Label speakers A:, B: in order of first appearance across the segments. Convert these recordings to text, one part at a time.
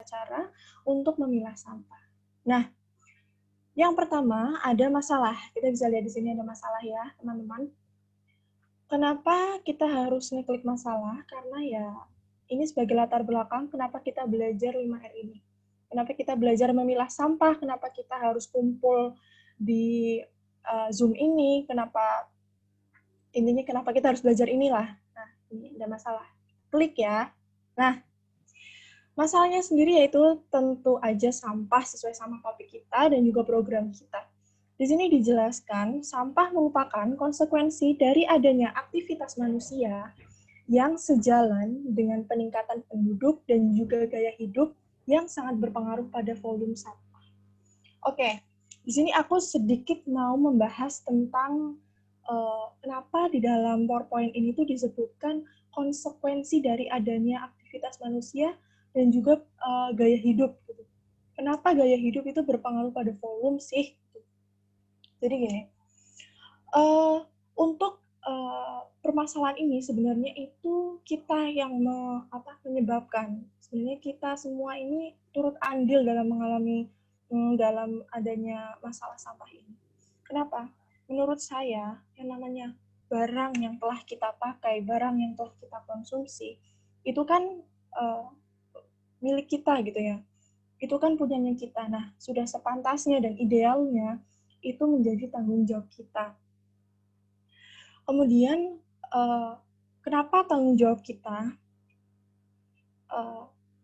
A: cara untuk memilah sampah. Nah, yang pertama ada masalah. Kita bisa lihat di sini ada masalah ya, teman-teman. Kenapa kita harus ngeklik masalah? Karena ya ini sebagai latar belakang kenapa kita belajar 5R ini. Kenapa kita belajar memilah sampah, kenapa kita harus kumpul di Zoom ini, kenapa kita harus belajar inilah. Nah, ini ada masalah. Klik ya. Nah, masalahnya sendiri yaitu tentu aja sampah sesuai sama topik kita dan juga program kita. Di sini dijelaskan, sampah merupakan konsekuensi dari adanya aktivitas manusia yang sejalan dengan peningkatan penduduk dan juga gaya hidup yang sangat berpengaruh pada volume sampah. Oke, di sini aku sedikit mau membahas tentang kenapa di dalam PowerPoint ini tuh disebutkan konsekuensi dari adanya aktivitas manusia dan juga gaya hidup. Gitu. Kenapa gaya hidup itu berpengaruh pada volume sih? Jadi gini, untuk permasalahan ini sebenarnya itu kita yang menyebabkan. Sebenarnya kita semua ini turut andil dalam adanya masalah sampah ini. Kenapa? Menurut saya, yang namanya barang yang telah kita pakai, barang yang telah kita konsumsi, itu kan milik kita gitu ya. Itu kan punyanya kita. Nah, sudah sepantasnya dan idealnya itu menjadi tanggung jawab kita. Kemudian, kenapa tanggung jawab kita?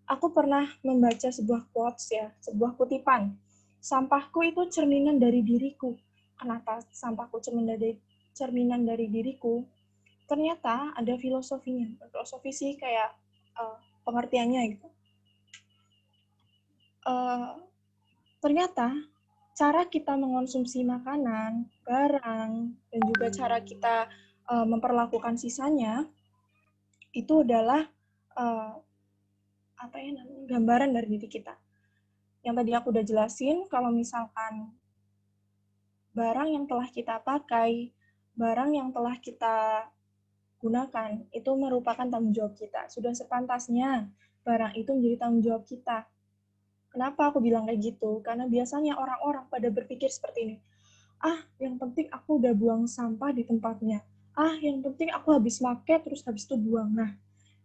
A: Aku pernah membaca sebuah quotes ya, sebuah kutipan. Sampahku itu cerminan dari diriku. Kenapa sampahku cerminan dari diriku? Ternyata ada filosofinya. Filosofi sih kayak pengertiannya gitu. Ternyata cara kita mengonsumsi makanan, barang, dan juga cara kita memperlakukan sisanya itu adalah gambaran dari diri kita. Yang tadi aku udah jelasin, kalau misalkan barang yang telah kita pakai, barang yang telah kita gunakan, itu merupakan tanggung jawab kita. Sudah sepantasnya barang itu menjadi tanggung jawab kita. Kenapa aku bilang kayak gitu? Karena biasanya orang-orang pada berpikir seperti ini. Yang penting aku udah buang sampah di tempatnya. Yang penting aku habis pakai terus habis itu buang. Nah,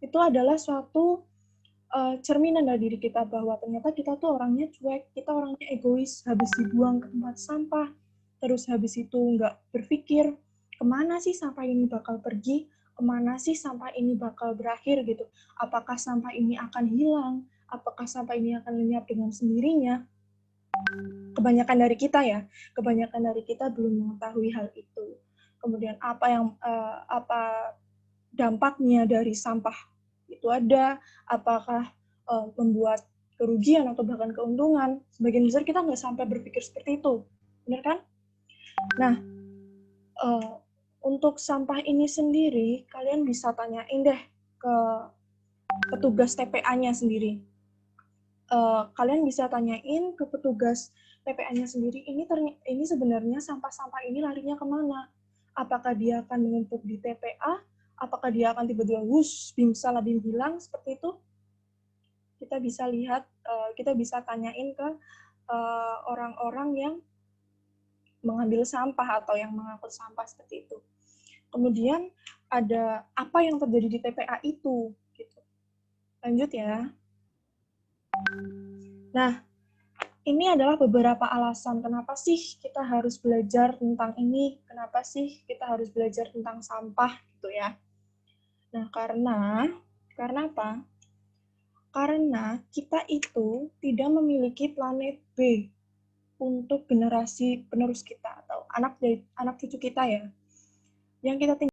A: itu adalah suatu cerminan dari diri kita bahwa ternyata kita tuh orangnya cuek, kita orangnya egois, habis dibuang ke tempat sampah, terus habis itu nggak berpikir kemana sih sampah ini bakal pergi, kemana sih sampah ini bakal berakhir gitu. Apakah sampah ini akan hilang, apakah sampah ini akan lenyap dengan sendirinya. Kebanyakan dari kita belum mengetahui hal itu. Kemudian apa dampaknya dari sampah itu ada, apakah membuat kerugian atau bahkan keuntungan. Sebagian besar kita nggak sampai berpikir seperti itu, benar kan? Nah, untuk sampah ini sendiri, kalian bisa tanyain deh ke petugas TPA-nya sendiri. Kalian bisa tanyain ke petugas TPA-nya sendiri, ini sebenarnya sampah-sampah ini larinya kemana? Apakah dia akan menumpuk di TPA? Apakah dia akan tiba-tiba bim hilang seperti itu? Kita bisa lihat, kita bisa tanyain ke orang-orang yang mengambil sampah atau yang mengangkut sampah seperti itu. Kemudian ada apa yang terjadi di TPA itu? Gitu. Lanjut ya. Nah, ini adalah beberapa alasan kenapa sih kita harus belajar tentang ini, kenapa sih kita harus belajar tentang sampah gitu ya. Nah, karena apa? Karena kita itu tidak memiliki planet B untuk generasi penerus kita atau anak cucu kita ya. Yang kita